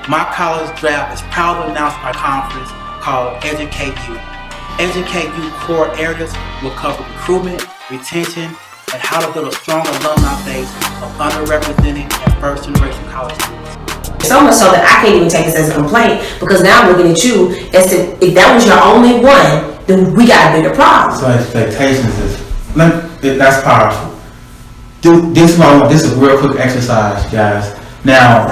my college draft is proud to announce my conference called Educate You. Educate You core areas will cover recruitment, retention, and how to build a strong alumni base of underrepresented and first-generation college students. So much so that I can't even take this as a complaint, because now I'm looking at you as if that was your only one, then we got a bigger problem. So expectations that's powerful. This is a real quick exercise, guys. Now,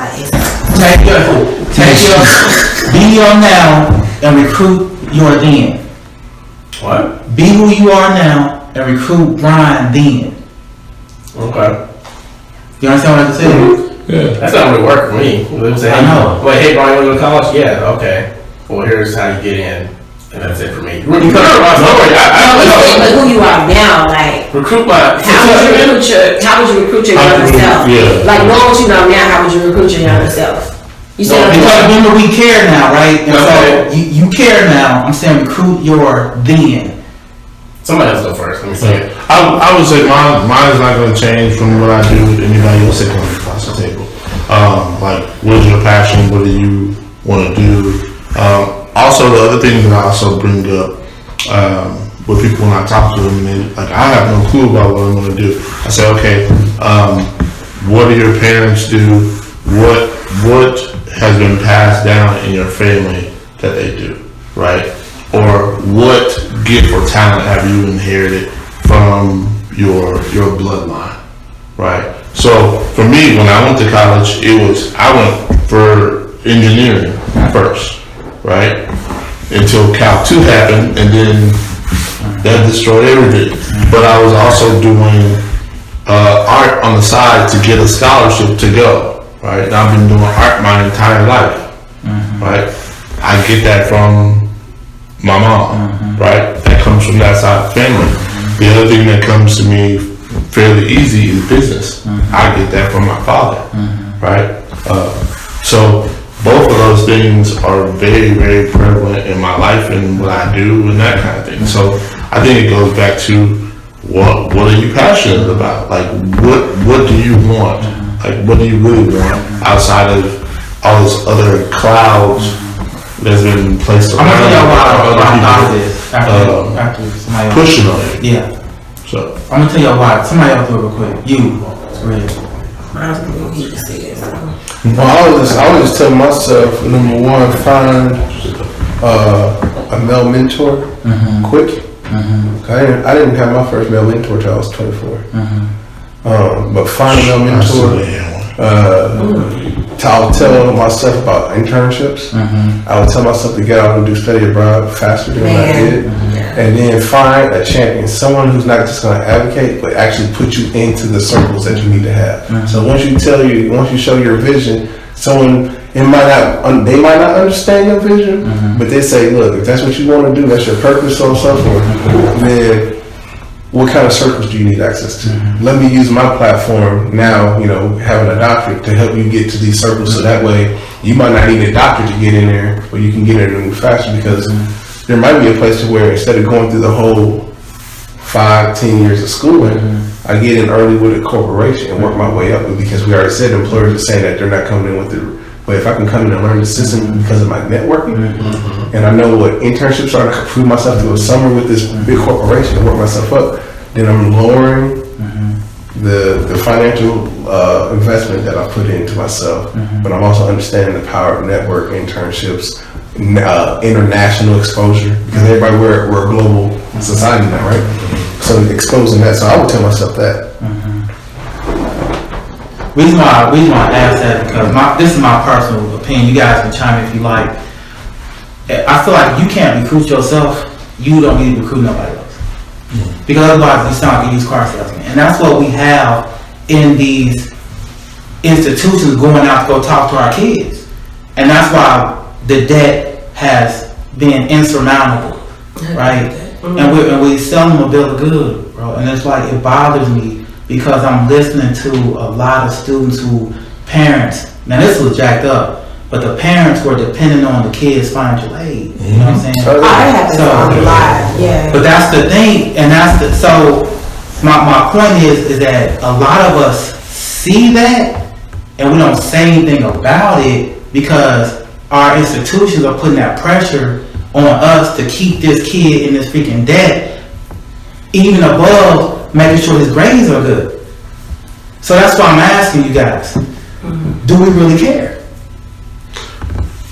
be your now and recruit your then. What? Be who you are now and recruit Brian then. Okay. You understand what I just said? Mm-hmm. Yeah. That's not really work for me. I know. Wait, hey Brian, you want to go to college? Yeah, okay. Well, here's how you get in. And that's it for me. But who you are now, like recruit my. How would you recruit your younger self? Yeah. Like knowing what you know now, how would you recruit your younger self? You said because remember we care now, right? And okay. So you care now. I'm saying recruit your then. Somebody else go first. Let me see it. I would say mine is not going to change from what I do with anybody else sitting across the table. Like, what is your passion? What do you want to do? Also, the other thing that I also bring up with people when I talk to them, and like I have no clue about what I'm going to do. I say, okay, what do your parents do? What has been passed down in your family that they do, right? Or what gift or talent have you inherited from your bloodline, right? So for me, when I went to college, I went for engineering first, right? Until Cal 2 happened, and then that destroyed everything. But I was also doing art on the side to get a scholarship to go, right? And I've been doing art my entire life, right? I get that from my mom, right? That comes from that side of the family. The other thing that comes to me fairly easy is business. I get that from my father, right? So both of those things are very, very prevalent in my life and what I do and that kind of thing. So I think it goes back to what are you passionate about? Like what do you want? Like what do you really want outside of all this other clouds that's been placed around? I'm gonna tell you why after somebody pushing on you. Yeah. So I'm gonna tell you why. Somebody else do it real quick. You. Well, I was just telling myself, number one, find a male mentor quick. I didn't have my first male mentor till I was 24. But find a male mentor. I would tell myself about internships. I would tell myself to get out and do study abroad faster than I did. And then find a champion, someone who's not just going to advocate, but actually put you into the circles that you need to have. So once you show your vision, they might not understand your vision, but they say, look, if that's what you want to do, that's your purpose, so on and so forth, then what kind of circles do you need access to? Let me use my platform now, having a doctorate to help you get to these circles, so that way you might not need a doctor to get in there, but you can get in there faster, because there might be a place to where instead of going through the whole 5-10 years of schooling, I get in early with a corporation and work my way up, because we already said employers are saying that they're not coming in with the, but if I can come in and learn the system because of my networking, and I know what internships are to prove myself through a summer with this big corporation and work myself up, then I'm lowering the financial investment that I put into myself, but I'm also understanding the power of network internships, international exposure, because everybody we're a global society now, right? So exposing that, so I would tell myself that. Reason why I ask that, because this is my personal opinion. You guys can chime in if you like. I feel like you can't recruit yourself. You don't need to recruit nobody else, because otherwise you sound like a used car salesman. And that's what we have in these institutions going out to go talk to our kids, and that's why the debt has been insurmountable, right? And we sell them a bill of good, bro. And it's like, it bothers me, because I'm listening to a lot of students who parents, now this was jacked up, but the parents were depending on the kids' financial aid. You know what I'm saying? I have to a lot, yeah. But that's the thing, and so my point is that a lot of us see that and we don't say anything about it, because our institutions are putting that pressure on us to keep this kid in this freaking debt, even above making sure his grades are good. So that's why I'm asking you guys, do we really care?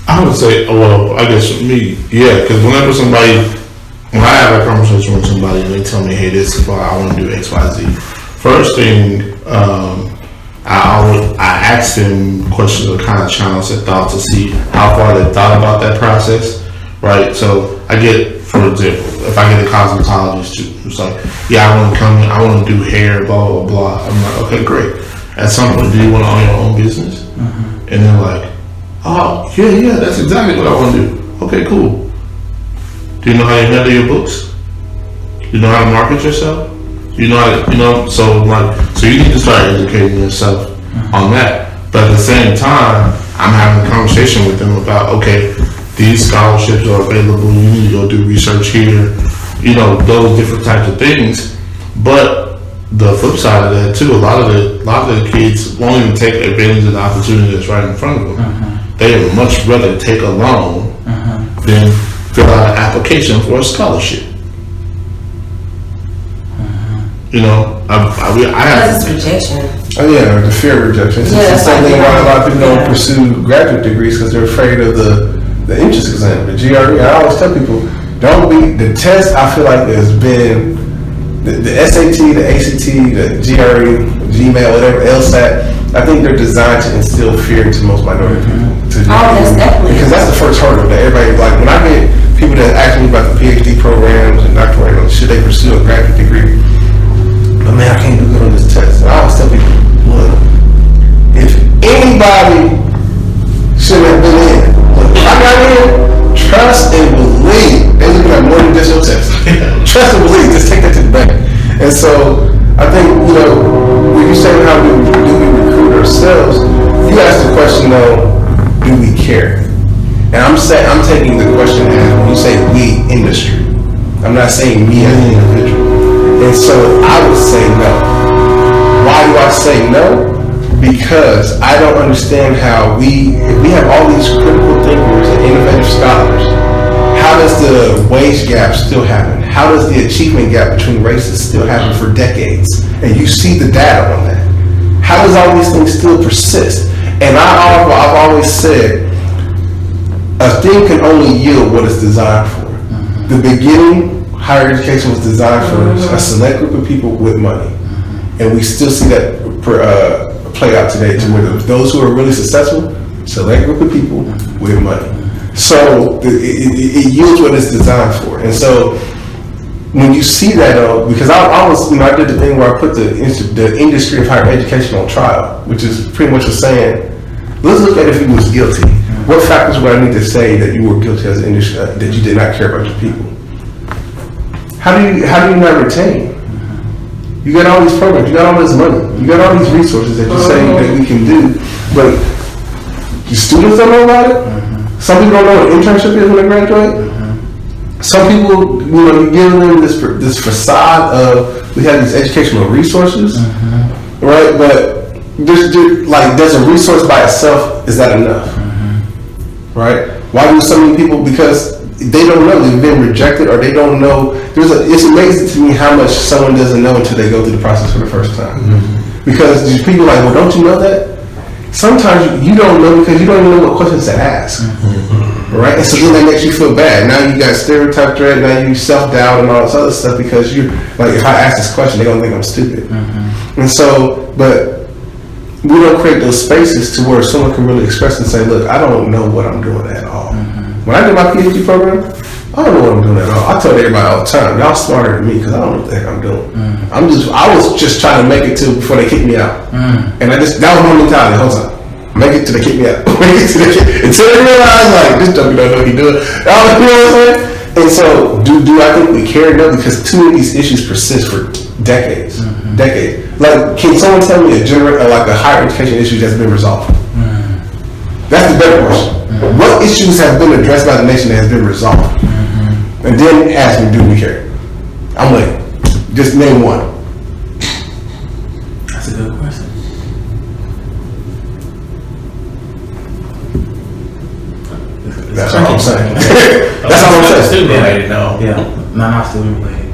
I would say, well, I guess for me, yeah, because when I have a conversation with somebody and they tell me, hey, this is why I want to do X, Y, Z. First thing, I ask them questions that kind of challenge their thoughts to see how far they thought about that process, right? So I get, for example, if I get a cosmetologist who's like, yeah, I want to come in, I want to do hair, blah, blah, blah. I'm like, okay, great. At some point, do you want to own your own business? And they're like, oh, yeah, that's exactly what I want to do. Okay, cool. Do you know how you handle your books? You know how to market yourself? You know how to, so you need to start educating yourself on that. But at the same time, I'm having a conversation with them about, okay, these scholarships are available, you need to go do research here, those different types of things. But the flip side of that too, a lot of the kids won't even take advantage of the opportunity that's right in front of them. They would much rather take a loan than fill out an application for a scholarship. I have Because it's rejection. Oh yeah, the fear of rejection. It's Yeah, the same thing why a lot of people don't yeah. pursue graduate degrees because they're afraid of the entrance exam, the GRE. I always tell people, the test I feel like has been, the SAT, the ACT, the GRE, GMAT, whatever, LSAT, I think they're designed to instill fear into most minority people. That's definitely. Because that's the first hurdle that everybody, like when I get people that ask me about the PhD programs and doctorate, should they pursue a graduate degree? But man, I can't do good on this test. And I always tell people, look, if anybody should have been in, look, if I got in, trust and believe. They're looking at more than just your test. Trust and believe, just take that to the bank. And so, I think, when you say how do we recruit ourselves, you ask the question though, do we care? And I'm taking the question as when you say we industry. I'm not saying me as an individual. And so I would say no. Why do I say no? Because I don't understand how if we have all these critical thinkers and innovative scholars, how does the wage gap still happen? How does the achievement gap between races still happen for decades? And you see the data on that. How does all these things still persist? And I've always said, a thing can only yield what it's designed for. The beginning, higher education was designed for a select group of people with money. And we still see that play out today to where those who are really successful, select group of people with money. So it yields what it's designed for. And so when you see that, because I did the thing where I put the industry of higher education on trial, which is pretty much saying, let's look at if he was guilty. What factors would I need to say that you were guilty as an industry, that you did not care about your people? How do you not retain? You got all these programs, you got all this money, you got all these resources that you're saying that we can do, but the students don't know about it. Some people don't know what an internship is when they graduate. Some people, you give them this facade of we have these educational resources, right? But does a resource by itself, is that enough? Right? Why do so many people? Because they don't know, they've been rejected, or they don't know. It's amazing to me how much someone doesn't know until they go through the process for the first time. Because these people are like, well, don't you know that? Sometimes you don't know because you don't even know what questions to ask. Right? And so then that makes you feel bad. Now you got stereotype threat, now you self-doubt and all this other stuff because you like, if I ask this question, they're gonna think I'm stupid. And so, but we don't create those spaces to where someone can really express and say, look, I don't know what I'm doing at all. When I did my PhD program, I don't know what I'm doing at all. I tell everybody all the time, y'all smarter than me because I don't know what the heck I'm doing. I was just trying to make it to before they kicked me out. And that was my mentality the whole time. Make it till they kick me out. Make it till they until they realize like this joker don't know what he doing. You know what I'm saying? And so do I think we care? No, because too many of these issues persist for decades. Decades. Like, can someone tell me a higher education issue that's been resolved? That's the better question. What issues have been addressed by the nation that has been resolved? And then ask me, do we care? I'm like, just name one. That's a good question. That's all I'm saying. That's all I'm saying. Student related, no. Yeah, not student related.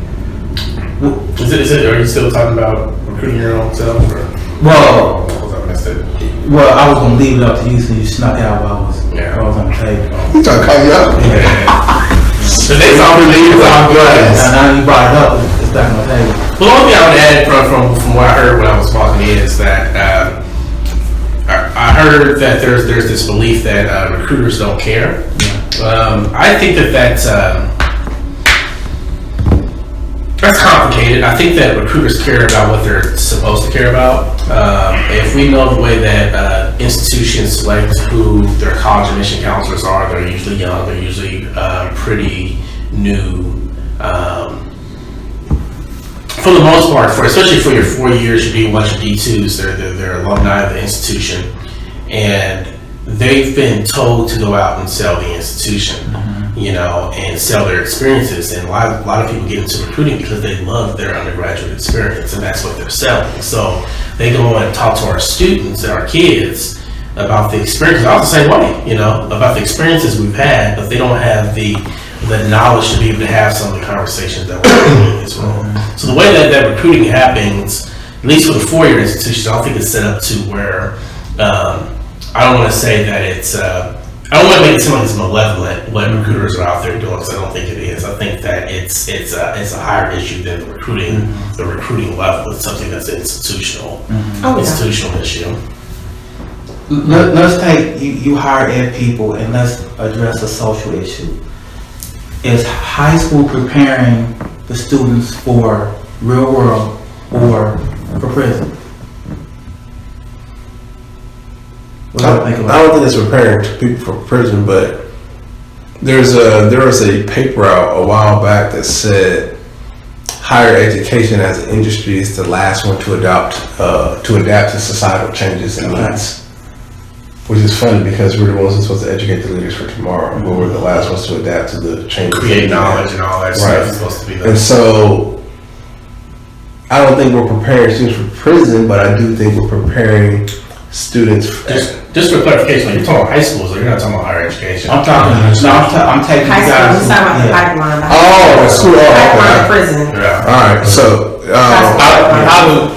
Is it, are you still talking about recruiting your own self or? Well, I missed it. well, I was gonna leave it up to you, so you snuck out while Yeah. I was on the table. You trying to call me out? So they already leave on glass. Now you brought it up, it's back on the table. Well, the only thing I would add from what I heard when I was talking is that I heard that there's this belief that recruiters don't care. I think that's complicated. I think that recruiters care about what they're supposed to care about. If we know the way that institutions select who their college admission counselors are, they're usually young, they're usually pretty new. For the most part, especially for your 4 years, you do watch your D2s, they're alumni of the institution, and they've been told to go out and sell the institution, you know, and sell their experiences. And a lot of people get into recruiting because they love their undergraduate experience, and that's what they're selling. So they go and talk to our students and our kids about the experiences. I was the same way, you know, about the experiences we've had, but they don't have the knowledge to be able to have some of the conversations that we're having in this room. So the way that recruiting happens, at least for the 4-year institutions, I don't think it's set up to where, I don't want to say that it's, I don't want to make it seem like it's malevolent what recruiters are out there doing, because I don't think it is. I think that it's a higher issue than the recruiting level. It's something that's institutional issue. Let's take, you hire ed people and let's address a social issue. Is high school preparing the students for real world or for prison? What do you think I about don't think it's preparing people for prison, but there was a paper out a while back that said higher education as an industry is the last one to adapt to societal changes and needs. Which is funny because we're the ones who's supposed to educate the leaders for tomorrow, but we're the last ones to adapt to the changes. Create knowledge and all that stuff is supposed to be And so, I don't think we're preparing students for prison, but I do think we're preparing students. Just for clarification, when you're talking about high schools, you're not talking about higher education. I'm taking High you guys. school, we're talking about the yeah. pipeline. Oh, school. Pipeline to Okay. prison. Yeah. All right. So,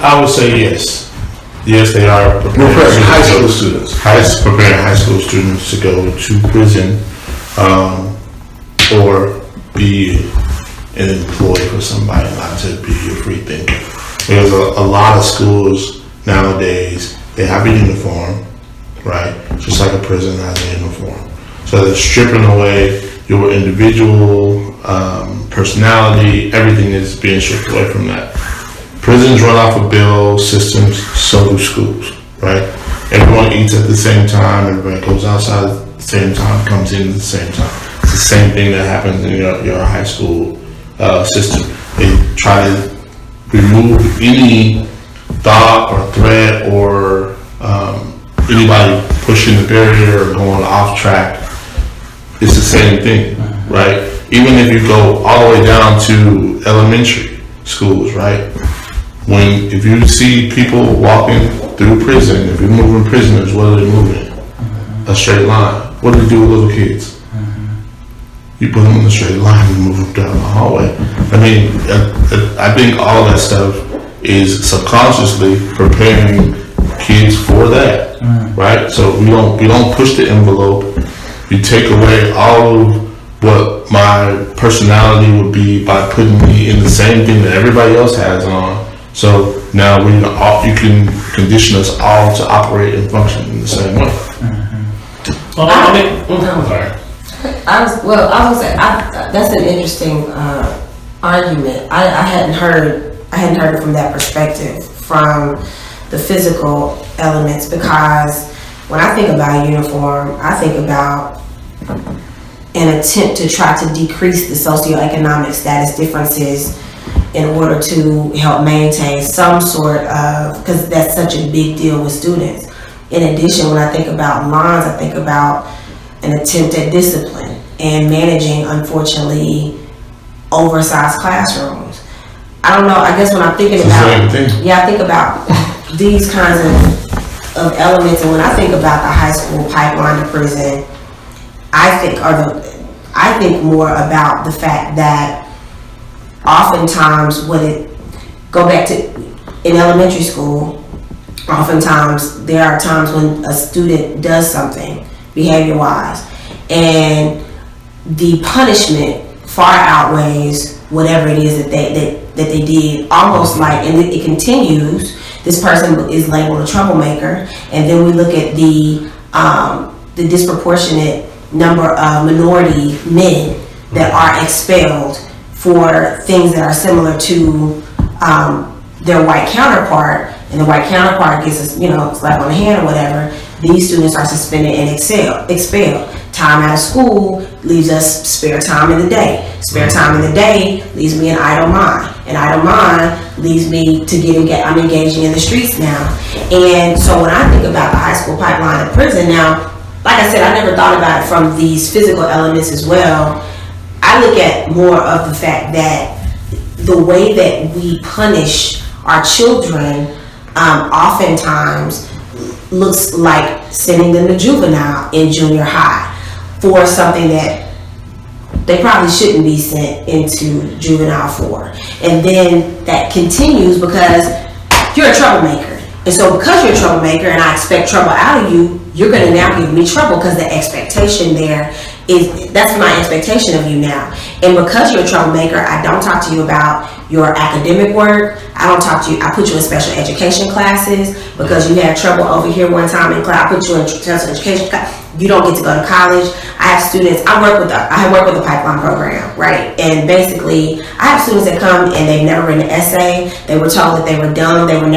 I would say yes. Yes, they are we're preparing high school students. students. Preparing high school students to go to prison, or be an employee for somebody, not to be a free thinker. There's a lot of schools nowadays, they have a uniform, right? Just like a prison has a uniform. So they're stripping away your individual personality, everything is being stripped away from that. Prisons run off of bill systems, so do schools, right? Everyone eats at the same time, everybody goes outside at the same time, comes in at the same time. It's the same thing that happens in your high school system. They try to remove any thought or threat or anybody pushing the barrier or going off track. It's the same thing, right? Even if you go all the way down to elementary schools, right? If you see people walking through prison, if you're moving prisoners, what are they moving? A straight line. What do they do with little kids? You put them in a straight line and move them down the hallway. I mean, I think all of that stuff is subconsciously preparing kids for that, right? So we don't push the envelope. You take away all of what my personality would be by putting me in the same thing that everybody else has on. So now you can condition us all to operate and function in the same way. Well, I'm sorry. I was gonna say that's an interesting argument. I hadn't heard it from that perspective, from the physical elements, because when I think about uniform, I think about an attempt to try to decrease the socioeconomic status differences in order to help maintain some sort of, because that's such a big deal with students. In addition, when I think about lines, I think about an attempt at discipline and managing, unfortunately, oversized classrooms. I don't know, I guess when I'm thinking about, I think about these kinds of elements, and when I think about the high school pipeline to prison, I think more about the fact that oftentimes go back to in elementary school, oftentimes there are times when a student does something behavior-wise, and the punishment far outweighs whatever it is that they did. Almost like, and it continues. This person is labeled a troublemaker, and then we look at the disproportionate number of minority men that are expelled for things that are similar to their white counterpart, and the white counterpart gets a slap on the hand or whatever. These students are suspended and expelled. Time out of school leaves us spare time in the day. Spare time in the day leaves me an idle mind. An idle mind leaves me to I'm engaging in the streets now. And so when I think about the high school pipeline and prison now, like I said, I never thought about it from these physical elements as well. I look at more of the fact that the way that we punish our children oftentimes looks like sending them to juvenile in junior high for something that they probably shouldn't be sent into juvenile for. And then that continues because you're a troublemaker. And so because you're a troublemaker and I expect trouble out of you, you're going to now give me trouble because the expectation there is, that's my expectation of you now. And because you're a troublemaker, I don't talk to you about your academic work. I don't talk to you, I put you in special education classes because you had trouble over here one time in class. I put you in special education class. You don't get to go to college. I have students, I work with the pipeline program, right? And basically, I have students that come and they've never written an essay. They were told that they were dumb. They weren't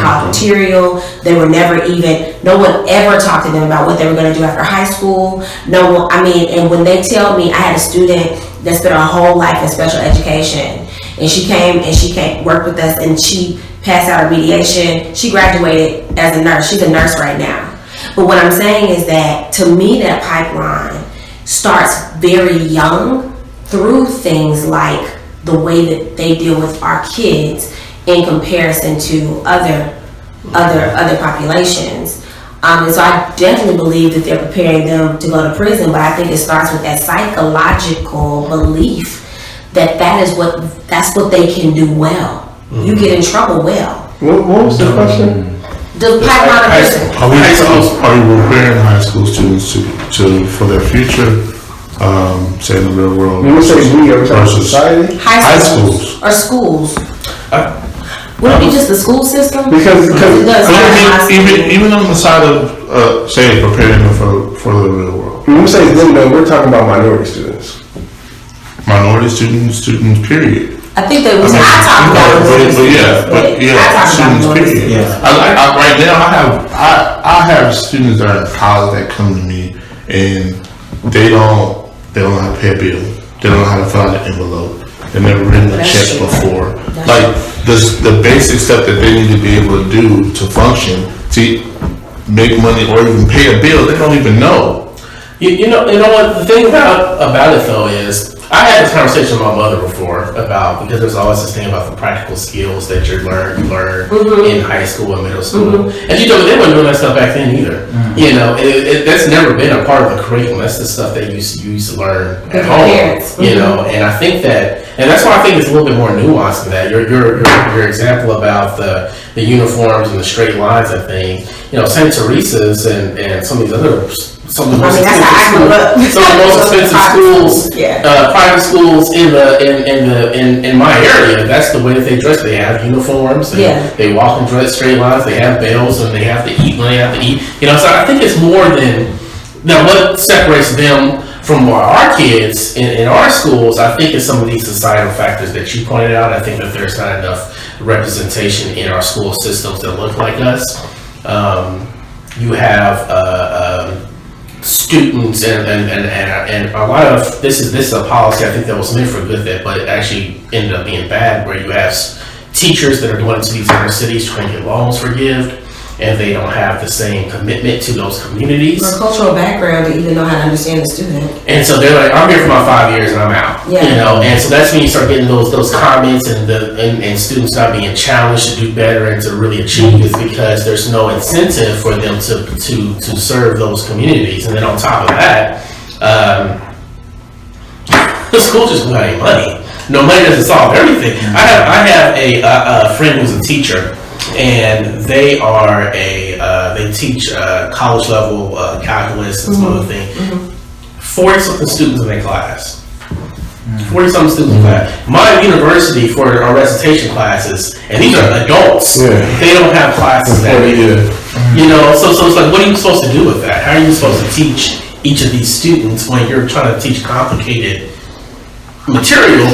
college material. They were never even, no one ever talked to them about what they were going to do after high school. No one, and when they tell me, I had a student that spent her whole life in special education, and she came work with us, and she passed out her mediation. She graduated as a nurse. She's a nurse right now. But what I'm saying is that, to me, that pipeline starts very young through things like the way that they deal with our kids in comparison to other populations. And so I definitely believe that they're preparing them to go to prison, but I think it starts with that psychological belief that that's what they can do well. Mm-hmm. You get in trouble well. What was the question? The pipeline of prison. Are you preparing high school students to for their future, say in the real world? When you say we, are we talking society? High schools. Or schools. Would it be just the school system? Because it does even on the side of say preparing them for the real world. When we say them, though, we're talking about minority students. Minority students, period. I think that was I talked about students, period. Yeah. Right now, I have students that are in college that come to me and they don't know how to pay a bill. They don't know how to fill out an envelope. They've never written a check before. Like the basic stuff that they need to be able to do to function, to make money or even pay a bill, they don't even know. You know what the thing about it though is, I had this conversation with my mother before about, because there's always this thing about the practical skills that you learn mm-hmm. in high school and middle school. Mm-hmm. And she told me they weren't doing that stuff back then either. Mm-hmm. You know, that's never been a part of the curriculum. That's the stuff that you used to learn at home. Mm-hmm. You know, and I think that, and that's why I think it's a little bit more nuanced than that. Your example about the uniforms and the straight lines of things, you know, St. Teresa's and some of these other. Some of the most expensive schools, private schools in my area. That's the way that they dress. They have uniforms. They walk in straight lines. They have bells, and they have to eat when they have to eat. You know, so I think it's more than now. What separates them from our kids in our schools, I think, is some of these societal factors that you pointed out. I think that there's not enough representation in our school systems that look like us. You have students and a lot of this is a policy I think that was meant for good, but it actually ended up being bad, where you have teachers that are going to these inner cities trying to get loans forgiven, and they don't have the same commitment to those communities or cultural background to even know how to understand the student. And so they're like, I'm here for my 5 years and I'm out. You know, and so that's when you start getting those comments and students not being challenged to do better and to really achieve, is because there's no incentive for them to serve those communities. And then on top of that, the school just don't have any money. No money doesn't solve everything. I have a friend who's a teacher, and they are they teach college level calculus and some other thing. 40-something students in their class. 40-something students in class. My university for our recitation classes, and these are adults. Yeah. They don't have classes that big. Yeah. You know, so it's like, what are you supposed to do with that? How are you supposed to teach each of these students when you're trying to teach complicated material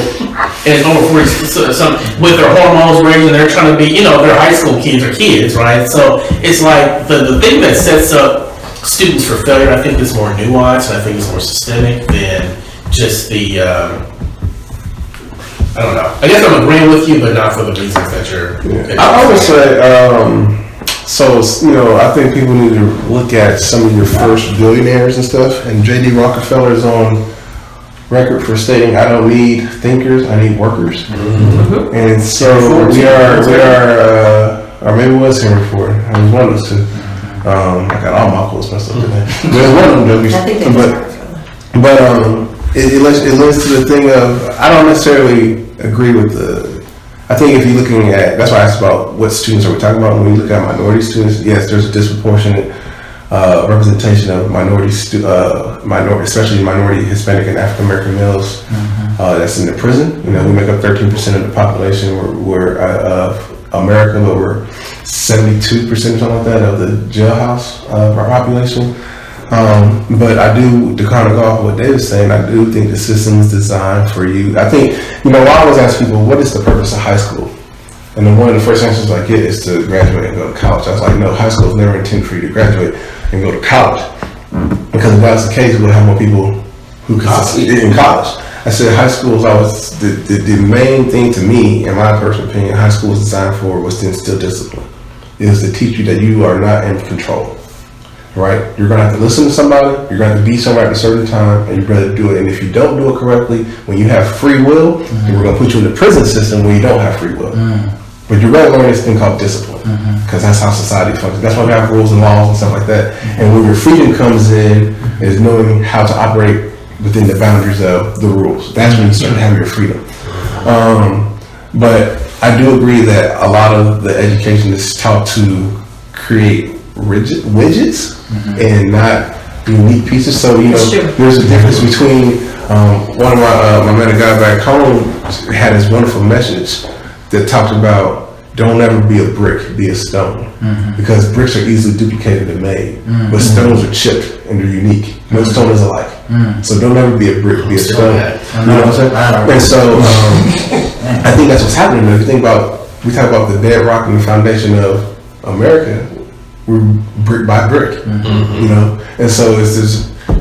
and over 40 some with their hormones raising, they're trying to be, you know, they're high school kids or kids, right? So it's like the thing that sets up students for failure, I think, is more nuanced, and I think it's more systemic than just the I don't know. I guess I'm agreeing with you, but not for the reasons that you're. I would say, so, you know, I think people need to look at some of your first billionaires and stuff, and J.D. Rockefeller is on record for stating, I don't need thinkers, I need workers. And so we are, or maybe it was Henry Ford, I was one of those two. I got all my quotes messed up today. There's one of them, I think they but it leads to the thing of, I don't necessarily agree with I think if you're looking at, that's why I asked about what students are we talking about. When we look at minority students, yes, there's a disproportionate representation of especially minority Hispanic and African American males that's in the prison. You know, we make up 13% of the population. We're of America, but we're 72% or something like that of the jailhouse of our population. But I do, to kind of go off what David's saying, I do think the system is designed for you. I think, you know, I always ask people, what is the purpose of high school? And then one of the first answers I get is to graduate and go to college. I was like, no, high school is never intended for you to graduate and go to college. Because if that was the case, we would have more people who could succeed in college. I said high school is always, the main thing to me, in my personal opinion, high school is designed for was to instill discipline. It is to teach you that you are not in control. Right? You're going to have to listen to somebody, you're going to have to be somewhere at a certain time, and you're going to do it. And if you don't do it correctly, when you have free will, then we're going to put you in the prison system where you don't have free will. But you're going to learn this thing called discipline, because that's how society functions. That's why we have rules and laws and stuff like that. And where your freedom comes in is knowing how to operate within the boundaries of the rules. That's when you start to have your freedom. But I do agree that a lot of the education is taught to create widgets and not unique pieces. So, you know, there's a difference between one of my man, a guy back home, had this wonderful message that talked about don't ever be a brick, be a stone, because bricks are easily duplicated and made, but stones are chipped and they're unique. No stone is alike. So don't ever be a brick, be a stone. You know what I'm saying? And so I think that's what's happening. If you think about, we talk about the bedrock and the foundation of America, we're brick by brick, you know? And so it's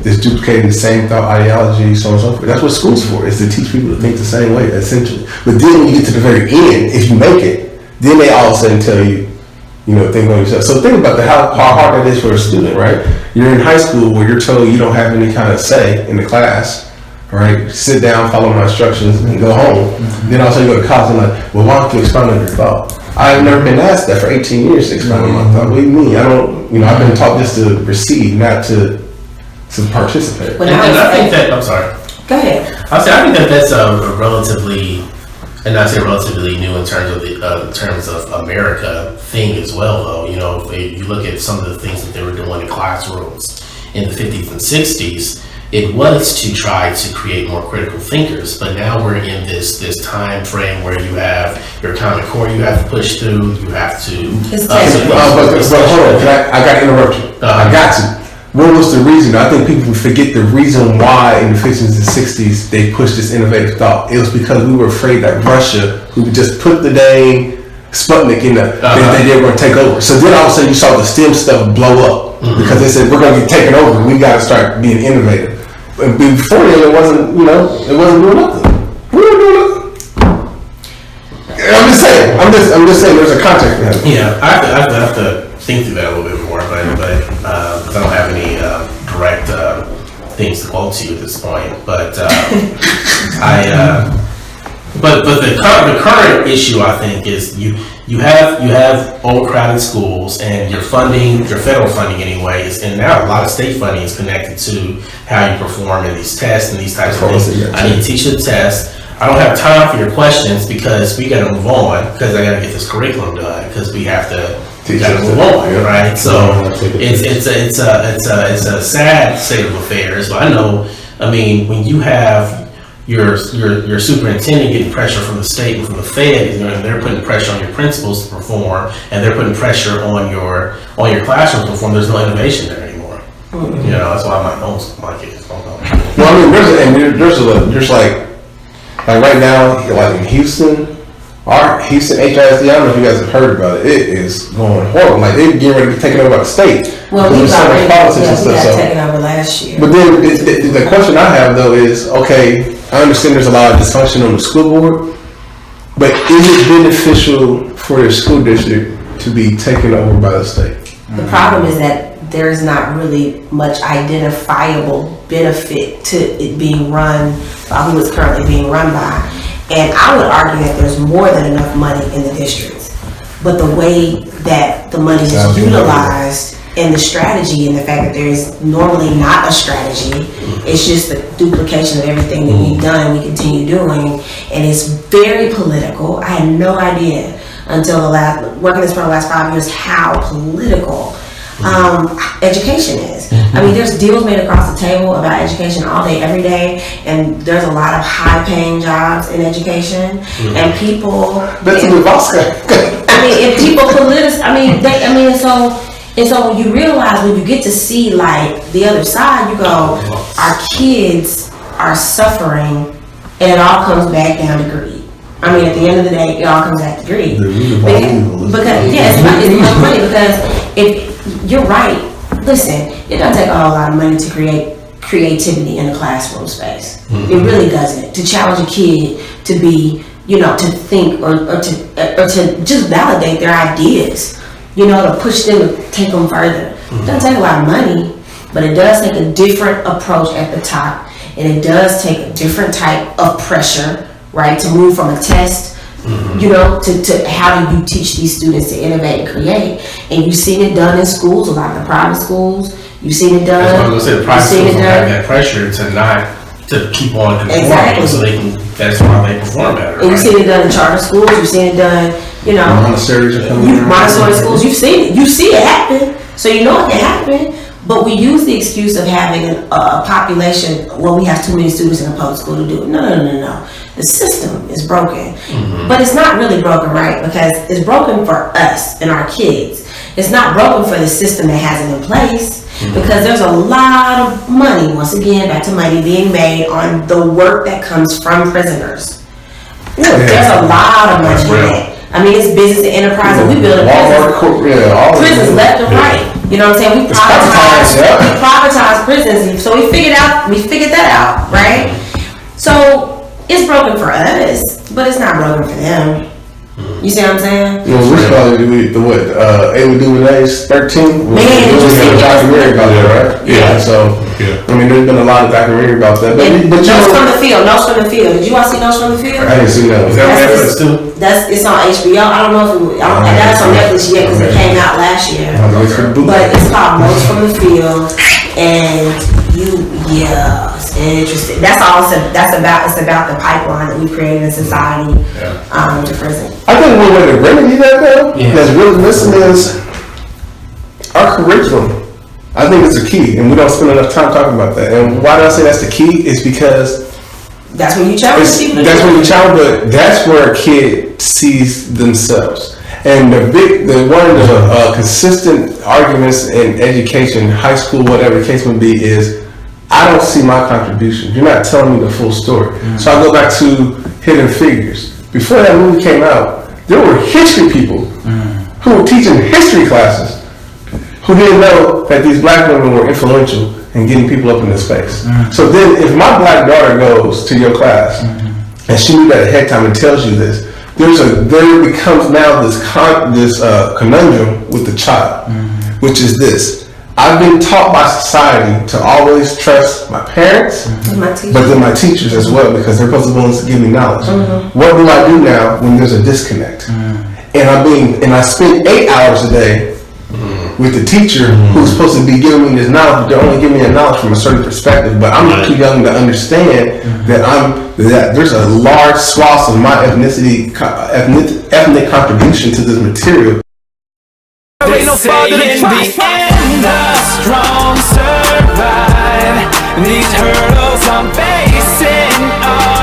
this duplicating the same thought, ideology, so on and so forth. That's what school's for, is to teach people to think the same way, essentially. But then when you get to the very end, if you make it, then they all of a sudden tell you, you know, think on yourself. So think about how hard that is for a student, right? You're in high school where you're told you don't have any kind of say in the class, right? Sit down, follow my instructions, and go home. Then all of a sudden you go to college and like, well, why don't you expound on your thought? I've never been asked that for 18 years to expound on my thought. What do you mean? I don't, you know, I've been taught just to receive, not to participate. When And I was I think that, I'm sorry. Go ahead. I think that that's a relatively, and not say relatively new in terms of America thing as well, though. You know, if you look at some of the things that they were doing in classrooms in the 50s and 60s, it was to try to create more critical thinkers. But now we're in this time frame where you have your Common Core you have to push through. You have to. It's But hold on, I got to interrupt you. I got to. What was the reason? I think people forget the reason why in the 50s and 60s they pushed this innovative thought. It was because we were afraid that Russia, who would just put the dang Sputnik in there, they were going to take over. So then all of a sudden you saw the STEM stuff blow up because they said we're going to get taken over. We got to start being innovative. And before then, it wasn't, you know, it wasn't doing nothing. We weren't doing nothing. I'm just saying. I'm just saying. There's a context behind it. Yeah, I have to think through that a little bit more, but because I don't have any direct things to quote to you at this point. But but the current issue, I think, is you have overcrowded schools, and your federal funding anyway, and now a lot of state funding is connected to how you perform in these tests and these types of things. I need to teach you the test. I don't have time for your questions because we got to move on because I got to get this curriculum done because we have to move on, right? So it's a sad state of affairs. But I mean, when you have your superintendent getting pressure from the state and from the Fed, and they're putting pressure on your principals to perform, and they're putting pressure on your classroom to perform. There's no innovation there anymore. You know, that's why my kids don't know. Well, I mean, there's like right now, like in Houston, our Houston HISD, I don't know if you guys have heard about it. It is going horrible. Like they're getting ready to be taken over by the state. Well, we There's so much politics and stuff. got taken over last year. But then the question I have though is, okay, I understand there's a lot of dysfunction on the school board, but is it beneficial for your school district to be taken over by the state? The problem is that there's not really much identifiable benefit to it being run by who it's currently being run by. And I would argue that there's more than enough money in the districts. But the way that the money is utilized and the strategy and the fact that there is normally not a strategy, it's just the duplication of everything that we've done and we continue doing. And it's very political. I had no idea until working this for the last 5 years how political education is. I mean, there's deals made across the table about education all day, every day, and there's a lot of high-paying jobs in education, and people. That's a good Oscar. I mean, if people and so when you realize, when you get to see like the other side, you go, our kids are suffering, and it all comes back down to greed. I mean, at the end of the day, it all comes back to greed. Because it's about money. Because if you're right, listen, it doesn't take a whole lot of money to create creativity in a classroom space. It really doesn't. To challenge a kid to be, to think or to just validate their ideas, to push them to take them further. It doesn't take a lot of money, but it does take a different approach at the top, and it does take a different type of pressure, right, to move from a test, to how do you teach these students to innovate and create. And you've seen it done in schools, a lot of the private schools. You've seen it done. That's what I was gonna say. The private schools don't have that pressure to keep on conforming, Exactly. So that's why they perform better. And you've seen it done in charter schools. You've seen it done, Montessori schools. You've seen it. You see it happen, so you know it can happen. But we use the excuse of having a population, well, we have too many students in a public school to do it. No. The system is broken. But it's not really broken, right? Because it's broken for us and our kids. It's not broken for the system that has it in place. Because there's a lot of money, once again, back to money being made on the work that comes from prisoners. There's a lot of money in that. I mean, it's business and enterprise, and we build prisons left and right. You know what I'm saying? We privatize prisons, so we figured that out, right? So it's broken for us, but it's not broken for them. You see what I'm saying? We're probably do Ava DuVernay's 13. Man, did you see a documentary about that, right? Yeah. So, I mean, there's been a lot of documentary about that. But Notes from the Field. Did you all see Notes from the Field? I didn't see that. Is that on Netflix too? It's on HBO. I don't know if that's on Netflix yet because it came out last year. But it's called Notes from the Field, and it's interesting. That's all. That's about the pipeline that we created in society to prison. I think one way to remedy that though, that's really missing is our curriculum. I think it's a key, and we don't spend enough time talking about that. And why do I say that's the key? Is because that's when you challenge people. But that's where a kid sees themselves. And one of the consistent arguments in education, high school, whatever the case may be, is I don't see my contribution. You're not telling me the full story. So I go back to Hidden Figures. Before that movie came out, there were history people who were teaching history classes who didn't know that these black women were influential in getting people up in this space. So then if my black daughter goes to your class and she knew that ahead of time and tells you this, there becomes now this conundrum with the child, which is this. I've been taught by society to always trust my parents, but then my teachers as well, because they're supposed to be the ones to give me knowledge. What do I do now when there's a disconnect? and I spent 8 hours a day with the teacher who's supposed to be giving me this knowledge, but they're only giving me the knowledge from a certain perspective. But I'm too young to understand that there's a large swath of my ethnic contribution to this material. They say in the end the strong survive. These hurdles I'm facing are